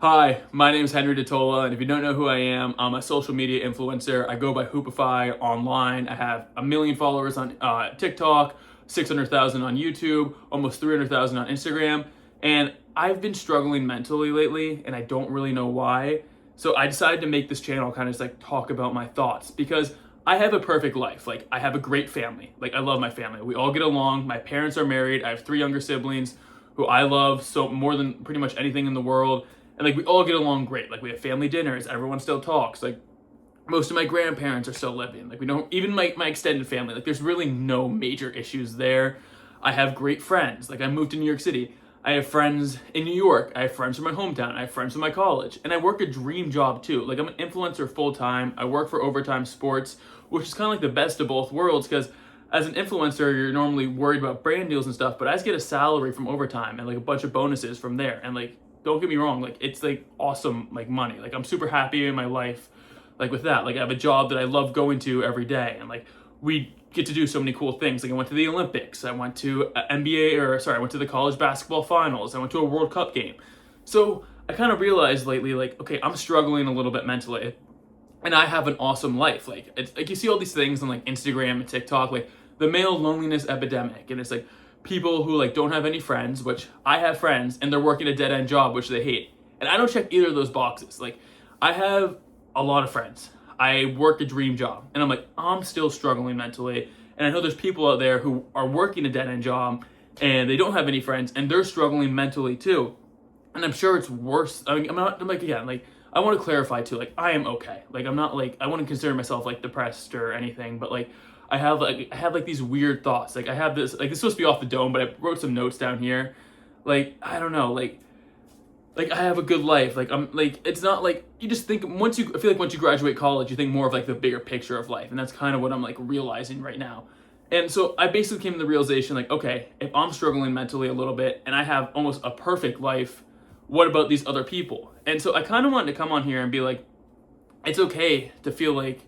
Hi, my name is Henry Detola, and if you don't know who I am, I'm a social media influencer. I go by Hoopify online. I have 1 million followers on TikTok, 600,000 on YouTube, almost 300,000 on Instagram, and I've been struggling mentally lately, and I don't really know why. So I decided to make this channel kind of just like talk about my thoughts because I have a perfect life. Like I have a great family. Like I love my family. We all get along. My parents are married. I have 3 younger siblings who I love so more than pretty much anything in the world. And like we all get along great. Like we have family dinners, everyone still talks. Like most of my grandparents are still living. Like we don't even my extended family. Like there's really no major issues there. I have great friends. Like I moved to New York City. I have friends in New York. I have friends from my hometown. I have friends from my college. And I work a dream job too. Like I'm an influencer full time. I work for Overtime Sports, which is kind of like the best of both worlds because as an influencer, you're normally worried about brand deals and stuff, but I just get a salary from Overtime and like a bunch of bonuses from there. And like don't get me wrong, like it's like awesome like money. Like I'm super happy in my life like with that. Like I have a job that I love going to every day, and like we get to do so many cool things. Like I went to the Olympics, I went to I went to the college basketball finals, I went to a World Cup game. So I kind of realized lately like okay, I'm struggling a little bit mentally and I have an awesome life. Like it's like you see all these things on like Instagram and TikTok, like the male loneliness epidemic, and it's like people who like don't have any friends, which I have friends, and they're working a dead end job, which they hate. And I don't check either of those boxes. Like I have a lot of friends. I work a dream job, and I'm like I'm still struggling mentally. And I know there's people out there who are working a dead end job and they don't have any friends, and they're struggling mentally too. And I'm sure it's worse. I mean, I'm like again, like I want to clarify too. Like I am okay. Like I'm not like I wouldn't consider myself like depressed or anything, but like I have like these weird thoughts. Like I have this like it's supposed to be off the dome, but I wrote some notes down here. Like I don't know, like I have a good life. Like I'm like it's not like you just think I feel like once you graduate college, you think more of like the bigger picture of life, and that's kind of what I'm like realizing right now. And so I basically came to the realization like okay, if I'm struggling mentally a little bit and I have almost a perfect life, what about these other people? And so I kind of wanted to come on here and be like, it's okay to feel like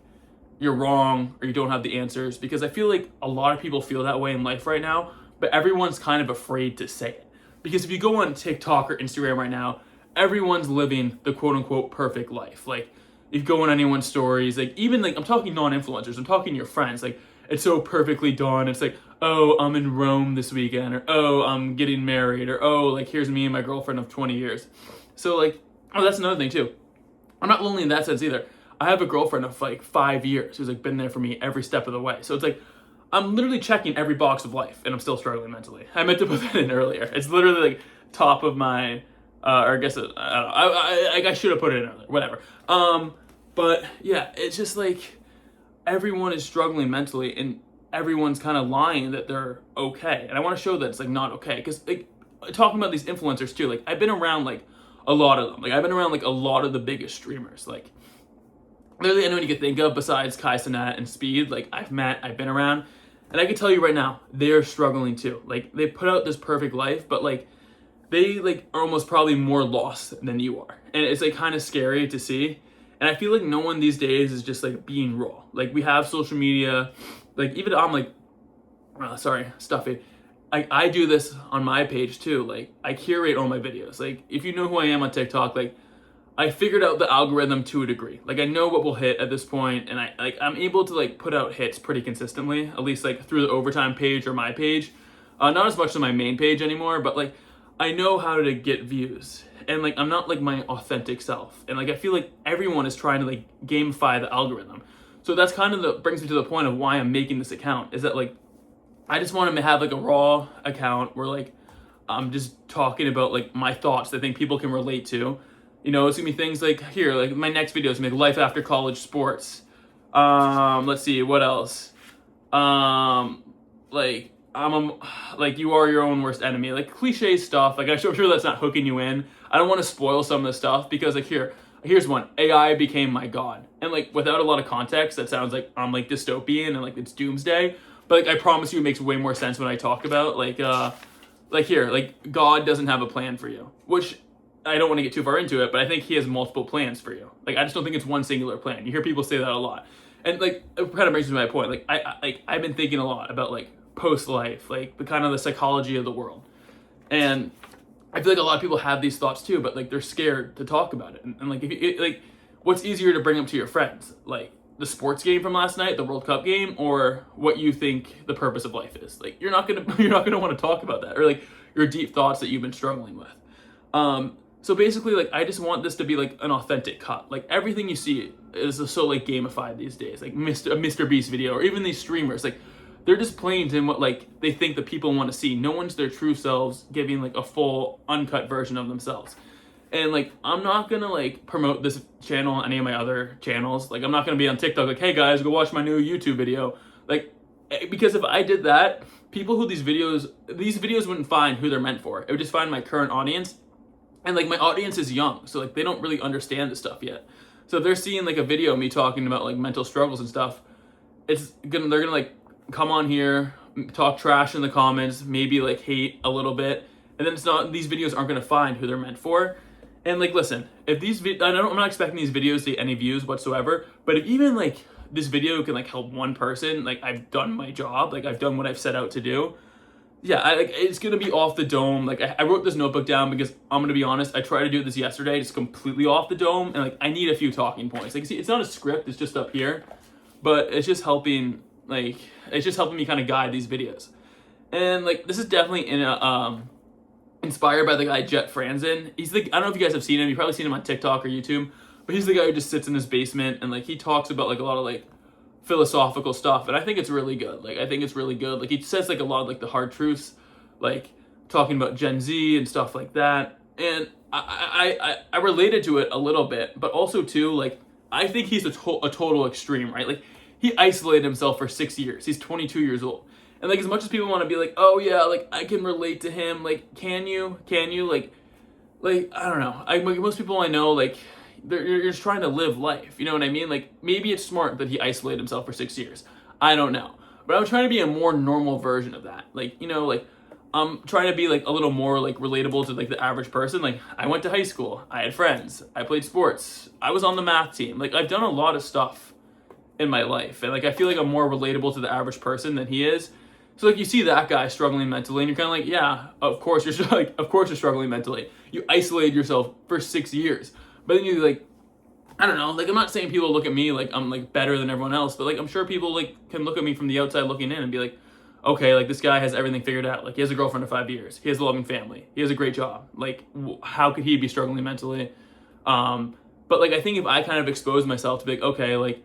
you're wrong or you don't have the answers because I feel like a lot of people feel that way in life right now, but everyone's kind of afraid to say it. Because if you go on TikTok or Instagram right now, everyone's living the quote unquote perfect life. Like if you go on anyone's stories, like even like I'm talking non-influencers, I'm talking your friends, like it's so perfectly done. It's like, oh, I'm in Rome this weekend, or oh, I'm getting married, or oh, like here's me and my girlfriend of 20 years. So like, oh, that's another thing too. I'm not lonely in that sense either. I have a girlfriend of like 5 years who's like been there for me every step of the way. So it's like I'm literally checking every box of life, and I'm still struggling mentally. I meant to put that in earlier. It's literally like top of my, or I guess I don't know. I should have put it in earlier. Whatever. But yeah, it's just like everyone is struggling mentally, and everyone's kind of lying that they're okay. And I want to show that it's like not okay because like talking about these influencers too. Like I've been around like a lot of them. Like I've been around like a lot of the biggest streamers. Like literally anyone you could think of besides Kai Cenat and Speed, like I've been around, and I can tell you right now, they're struggling too. Like they put out this perfect life, but like they like are almost probably more lost than you are, and it's like kind of scary to see. And I feel like no one these days is just like being raw. Like we have social media, like even I'm like, sorry, stuffy. I do this on my page too. Like I curate all my videos. Like if you know who I am on TikTok, like I figured out the algorithm to a degree. Like I know what will hit at this point, and I'm able to like put out hits pretty consistently, at least like through the Overtime page or my page. Not as much as my main page anymore, but like I know how to get views, and like I'm not like my authentic self, and like I feel like everyone is trying to like gamify the algorithm. So that's kind of the brings me to the point of why I'm making this account, is that like I just want to have like a raw account where like I'm just talking about like my thoughts that I think people can relate to. You know, it's gonna be things like here, like my next video is gonna be life after college sports. Let's see, what else? Like like you are your own worst enemy, like cliche stuff. Like I'm sure that's not hooking you in. I don't want to spoil some of the stuff because like here's one. AI became my god, and like without a lot of context, that sounds like I'm like dystopian and like it's doomsday. But like I promise you, it makes way more sense when I talk about like here, like God doesn't have a plan for you, which I don't want to get too far into it, but I think he has multiple plans for you. Like I just don't think it's one singular plan. You hear people say that a lot, and like it kind of brings me to my point. Like I've been thinking a lot about like post life, like the kind of the psychology of the world, and I feel like a lot of people have these thoughts too, but like they're scared to talk about it. And like, if you like, what's easier to bring up to your friends? Like the sports game from last night, the World Cup game, or what you think the purpose of life is? Like you're not gonna want to talk about that, or like your deep thoughts that you've been struggling with. So basically, like I just want this to be like an authentic cut. Like everything you see is so like gamified these days. Like a Mr. Beast video, or even these streamers, like they're just playing to what like they think the people want to see. No one's their true selves giving like a full uncut version of themselves. And like I'm not gonna like promote this channel on any of my other channels. Like I'm not gonna be on TikTok like, hey guys, go watch my new YouTube video. Like because if I did that, people who these videos wouldn't find who they're meant for. It would just find my current audience. And like my audience is young, so like they don't really understand this stuff yet. So if they're seeing like a video of me talking about like mental struggles and stuff, they're gonna like come on here, talk trash in the comments, maybe like hate a little bit, and then these videos aren't gonna find who they're meant for. And like listen, if I'm not expecting these videos to get any views whatsoever, but if even like this video can like help one person, like I've done my job, like I've done what I've set out to do. Yeah, it's gonna be off the dome. Like I wrote this notebook down because I'm gonna be honest, I tried to do this yesterday, just completely off the dome, and like I need a few talking points. Like see, it's not a script, it's just up here, but it's just helping me kind of guide these videos. And like this is definitely inspired by the guy Jet Franzen. He's I don't know if you guys have seen him. You've probably seen him on TikTok or YouTube, but he's the guy who just sits in his basement and like he talks about like a lot of like philosophical stuff, and I think it's really good. Like like he says like a lot of like the hard truths, like talking about Gen Z and stuff like that, and I related to it a little bit, but also too like I think he's a total extreme, right? Like he isolated himself for 6 years. He's 22 years old, and like as much as people want to be like, oh yeah, like I can relate to him, like can you like I don't know, most people I know like you're just trying to live life, you know what I mean? Like maybe it's smart that he isolated himself for 6 years. I don't know, but I'm trying to be a more normal version of that. Like like I'm trying to be like a little more like relatable to like the average person. Like I went to high school, I had friends, I played sports, I was on the math team. Like I've done a lot of stuff in my life, and like I feel like I'm more relatable to the average person than he is. So like you see that guy struggling mentally, and you're kind of like, yeah, of course you're struggling mentally. You isolated yourself for 6 years. But then you like, I don't know, like I'm not saying people look at me like I'm like better than everyone else, but like I'm sure people like can look at me from the outside looking in and be like, okay, like this guy has everything figured out. Like he has a girlfriend of 5 years, he has a loving family, he has a great job. Like how could he be struggling mentally? But like I think if I kind of expose myself to be like, okay, like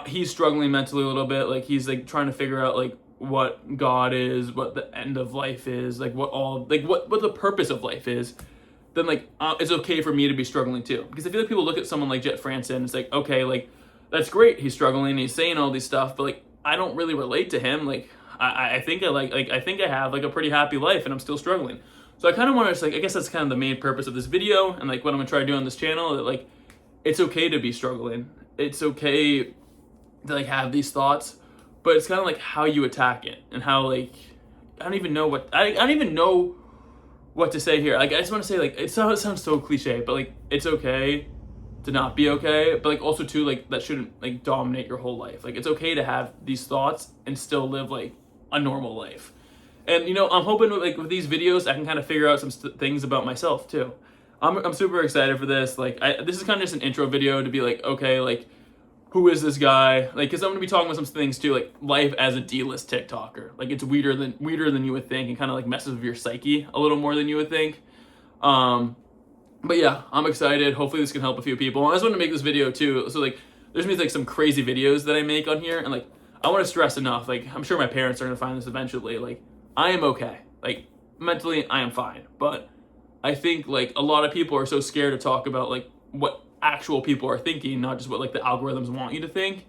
he's struggling mentally a little bit, like he's like trying to figure out like what God is, what the end of life is, like what the purpose of life is. Then like it's okay for me to be struggling too, because I feel like people look at someone like Jet Franzen and it's like, okay, like that's great, he's struggling, he's saying all these stuff, but like I don't really relate to him. Like I think I think I have like a pretty happy life and I'm still struggling. So I kind of want to just like, I guess that's kind of the main purpose of this video and like what I'm gonna try to do on this channel, that like it's okay to be struggling, it's okay to like have these thoughts, but it's kind of like how you attack it and how like I don't even know what to say here. Like I just want to say like it sounds so cliche, but like it's okay to not be okay, but like also too like that shouldn't like dominate your whole life. Like it's okay to have these thoughts and still live like a normal life. And I'm hoping with these videos I can kind of figure out some things about myself too. I'm super excited for this. Like this is kind of just an intro video to be like, okay, like who is this guy? Like, because I'm gonna be talking about some things too, like life as a D-list TikToker. Like it's weirder than you would think, and kind of like messes with your psyche a little more than you would think. But yeah, I'm excited. Hopefully this can help a few people. I just want to make this video too, so like there's gonna be like some crazy videos that I make on here, and like I want to stress enough. Like I'm sure my parents are gonna find this eventually. Like I am okay. Like mentally, I am fine. But I think like a lot of people are so scared to talk about like what actual people are thinking, not just what like the algorithms want you to think,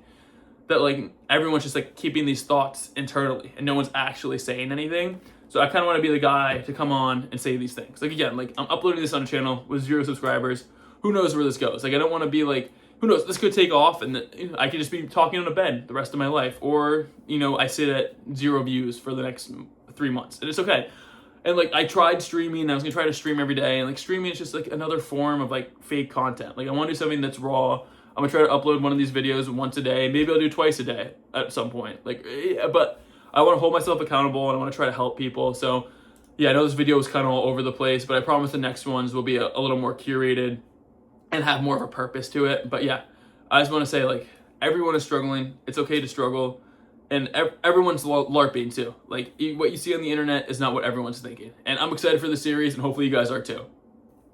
that like everyone's just like keeping these thoughts internally and no one's actually saying anything. So I kind of want to be the guy to come on and say these things. Like again, like I'm uploading this on a channel with 0 subscribers. Who knows where this goes? Like I don't want to be like, who knows, this could take off and I could just be talking on a bed the rest of my life, or I sit at 0 views for the next 3 months, and it's okay. And like I tried streaming, I was gonna try to stream every day, and like streaming is just like another form of like fake content. Like I want to do something that's raw. I'm gonna try to upload one of these videos once a day. Maybe I'll do twice a day at some point. Like, but I want to hold myself accountable and I want to try to help people. So yeah, I know this video was kind of all over the place, but I promise the next ones will be a little more curated and have more of a purpose to it. But yeah, I just want to say, like, everyone is struggling. It's okay to struggle. And everyone's LARPing too. Like, what you see on the internet is not what everyone's thinking. And I'm excited for the series, and hopefully you guys are too.